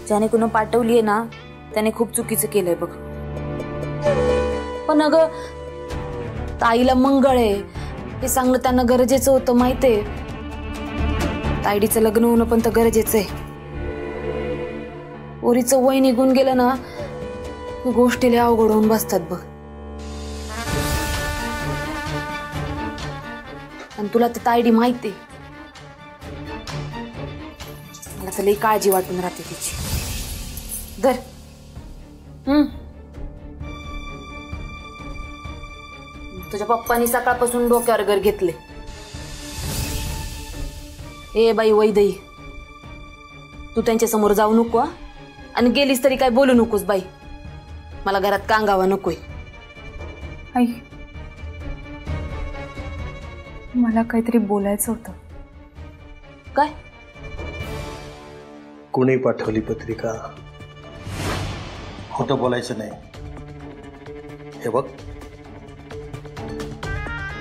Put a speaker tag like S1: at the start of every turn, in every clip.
S1: ज्याने कुणा पाठवलीये ना त्याने खूप चुकीचं केलंय बघ. पण अगं ताईला मंगळ आहे हे सांगणं त्यांना गरजेचं होतं माहितीये. ताईडीचं लग्न होणं पण तर गरजेचं आहे. पोरीचं वय निघून गेलं ना गोष्टीला अवघड होऊन बसतात बघ. आणि तुला तर ताईडी माहिती मला तर लई काळजी वाटून राहते तिची. धर. तुझ्या पप्पानी सकाळपासून डोक्यावर घर घेतले. ए बाई वैदई तू त्यांच्या समोर जाऊ नको आणि गेलीस तरी काय बोलू नकोस बाई. मला घरात कांगावा नकोय.
S2: आई मला काहीतरी बोलायचं होतं.
S1: काय?
S3: कोणी पाठवली पत्रिका? खोटं बोलायचं नाही. हे बघ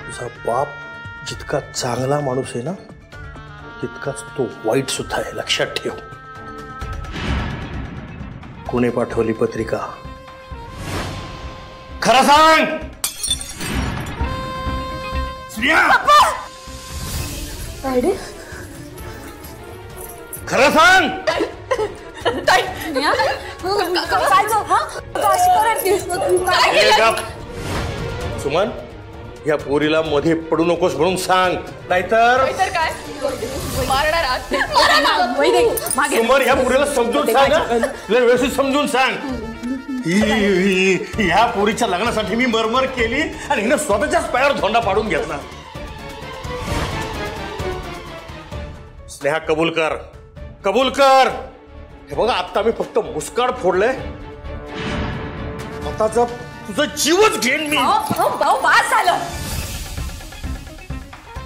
S3: तुझा बाप जितका चांगला माणूस आहे ना तितकाच तो वाईट सुद्धा आहे, लक्षात ठेव. कोणी पाठवली पत्रिका? खरं सांग. खरं सांग. सुमन या पोरीला मध्ये पडू नकोस म्हणून सांग, नाहीतर
S4: काय मारणार.
S3: सुमन या पोरीला समजून सांग, व्यवस्थित समजून सांग. ह्या पोरीच्या लग्नासाठी मी मरमर केली आणि हिनं स्वतःच्याच पायावर धोंडा पाडून घेतला. स्नेहा कबूल कर, कबूल कर. हे बघा आता मी फक्त मुस्काड फोडलंय, आता जर तुझं जीवच घेईन मी.
S4: भाऊ बास झालं.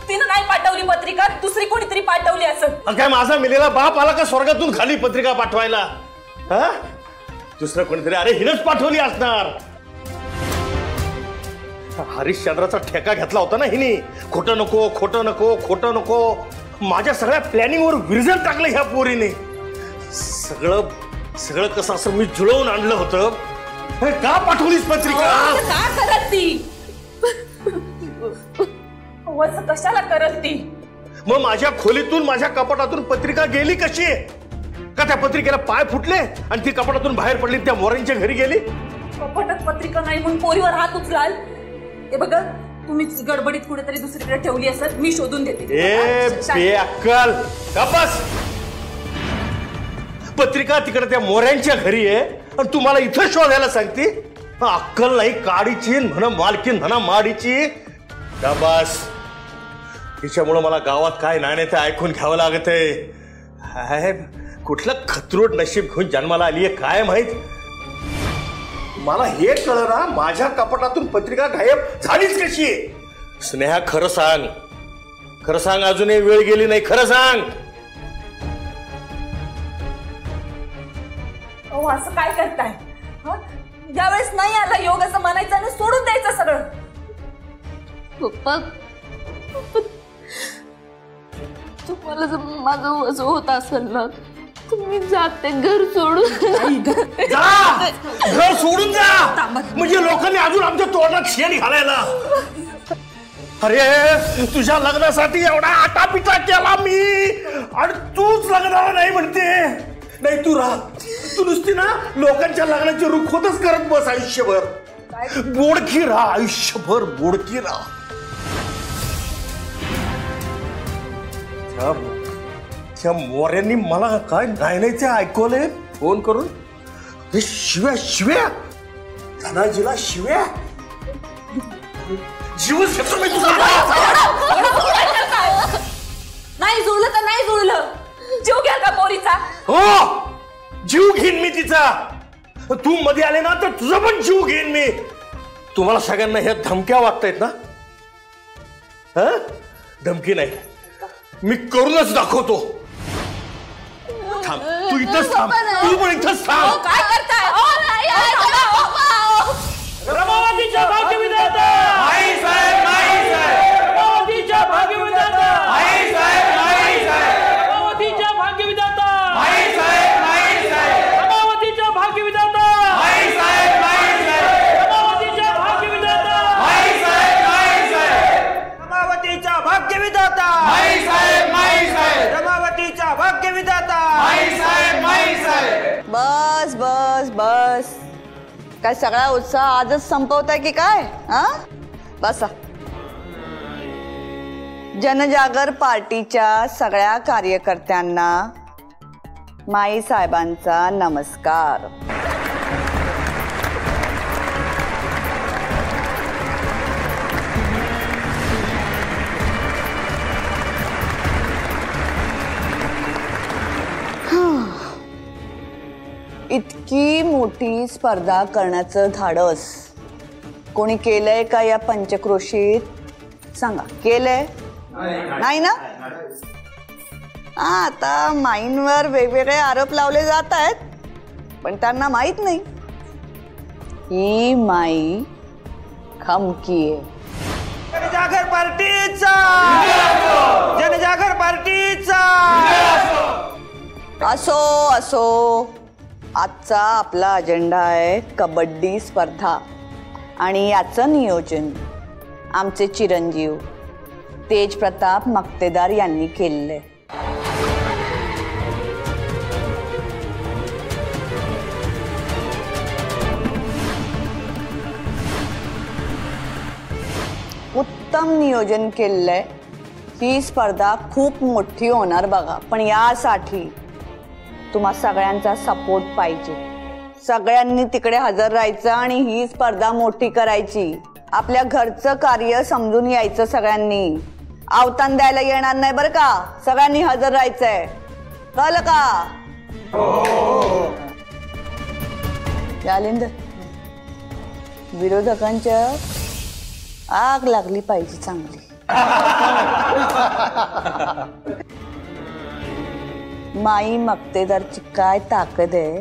S4: तिनं नाही पाठवली पत्रिका, दुसरी कोणीतरी पाठवली असं.
S3: काय माझा मेलेला बाप आला का स्वर्गातून खाली पत्रिका पाठवायला? हा दुसरं कोणीतरी. अरे हिनच पाठवली असणार. हरिश्चंद्राचा ठेका घेतला होता ना हिने. खोटं नको, खोटं नको, खोटं नको. माझ्या सगळ्या प्लॅनिंग वर विरजन टाकलं ह्या पोरीने. सगळं सगळं कसं असं मी जुळवून आणलं होतं. का पाठवलीस पत्रिका?
S4: का करत ती? कशाला करत ती?
S3: मग माझ्या खोलीतून माझ्या कपाटातून पत्रिका गेली कशी? का त्या पत्रिकेला पाय फुटले आणि ती कपाटातून बाहेर पडली, त्या मोरांच्या घरी गेली?
S4: कपाटात पत्रिका नाही म्हणून पोरीवर हात उचलाल? हे बघा तुम्ही गडबडीत कुठेतरी दुसरीकडे ठेवली असेल, मी शोधून देते.
S3: ए बेअक्कल गप्पस. पत्रिका तिकडे त्या मोऱ्यांच्या घरी आहे आणि तू मला इथं शोधायला सांगते? अक्कल नाही काडीची म्हणा मालकीन म्हणा माडीची. गप्पस. तिच्यामुळं मला गावात काय नाही ते ऐकून घ्यावं लागत आहे. कुठलं खतरूट नशीब घेऊन जन्माला आली आहे काय माहित. मला हे कळलं ना माझ्या कपाटातून पत्रिका गायब झालीच कशी? स्नेहा खरं सांग, खरं सांग. अजूनही वेळ गेली नाही, खरं सांग.
S4: असं काय करताय? यावेळेस नाही आला योग असं म्हणायचं आणि सोडून द्यायचं सगळं.
S1: पप्पा तुम्हाला जर माझं असं होत असेल ना तुम्ही जाते घर सोडून.
S3: घर सोडून जा म्हणजे लोकांनी अजून आमच्या तोंडात शेण घालायला. अरे तुझ्या लग्नासाठी एवढा आटापिटा केला मी आणि तूच लग्नाला नाही म्हणते. नाही तू राह, तू नुसती ना लोकांच्या लग्नाची रुखवतच करत बस आयुष्यभर. बोडकी राह, आयुष्यभर बोडकी राह. त्या मोऱ्यांनी मला काय नाही नाही ते ऐकवलंय फोन करून. हे शिव्या शिव्या धनाजीला शिव्या. जीवच घेतो मी तुझा.
S4: नाही जुळलं तर नाही जुळलं. जीव घ्या का पोरीचा?
S3: हो जीव घेईन मी तिचा. तू मध्ये आले ना तर तुझा पण जीव घेईन मी. तुम्हाला सगळ्यांना ह्या धमक्या वाटतायत ना? हा धमकी नाही, मी करूनच दाखवतो. थांब तू इथंच थांब, तू पण इथंच थांब.
S4: काय करताय?
S5: रमावतीच्या भाग्यविधाता आई साहेब, आई साहेब. रमावतीच्या भाग्यविधाता आई साहेब, आई साहेब. रमावतीच्या भाग्यविधाता आई साहेब, आई साहेब.
S6: बस. काय सगळा उत्साह आजच संपवताय की काय? हा, बसा. जनजागर पार्टीच्या सगळ्या कार्यकर्त्यांना माई साहेबांचा नमस्कार. इतकी मोठी स्पर्धा करण्याचं धाडस कोणी केलंय का या पंचक्रोशीत? सांगा, केलंय? नाही ना? आता माईंवर वेगवेगळे आरोप लावले जात आहेत, पण त्यांना माहित नाही ही माई खमकी आहे.
S5: जनजागर पार्टीचा, जनजागर पार्टीचा.
S6: असो असो, आजचा आपला अजेंडा आहे कबड्डी स्पर्धा आणि याचं नियोजन आमचे चिरंजीव तेज प्रताप मक्तेदार यांनी केलेले. उत्तम नियोजन केलेलंय. ही स्पर्धा खूप मोठी होणार बघा, पण यासाठी तुम्हा सगळ्यांचा सपोर्ट पाहिजे. सगळ्यांनी तिकडे हजर राहायचं आणि ही स्पर्धा मोठी करायची. आपल्या घरचं कार्य समजून यायचं. सगळ्यांनी अवतान द्यायला येणार नाही बरं का. सगळ्यांनी हजर राहायचंय, कळलं का? जालिंदर, विरोधकांच्या आग लागली पाहिजे चांगली. माई मक्तेदारची काय ताकद आहे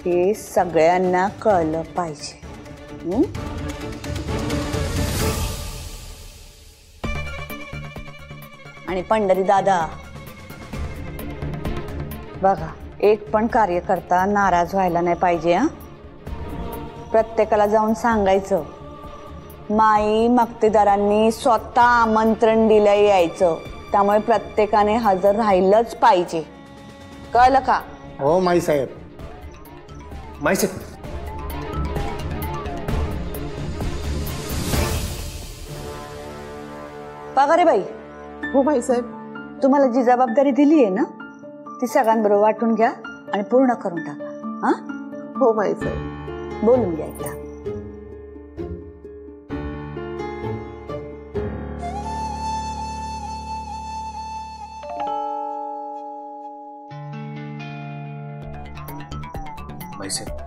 S6: हे सगळ्यांना कळलं पाहिजे. आणि पंढरी दादा बघा, एक पण कार्यकर्ता नाराज व्हायला नाही पाहिजे. प्रत्येकाला जाऊन सांगायचं माई मक्तेदारांनी स्वतः आमंत्रण दिलं यायचं, त्यामुळे प्रत्येकाने हजर राहिलंच पाहिजे, कळलं का?
S7: हो माई साहेब. माई साहेब,
S6: बघा रे बाई.
S7: हो माई साहेब.
S6: तुम्हाला जी जबाबदारी दिली आहे ना ती सगळ्यांबरोबर वाटून घ्या आणि पूर्ण करून टाका. हा,
S7: हो माई साहेब.
S6: बोलून घ्या एकदा.
S7: माई साहेब,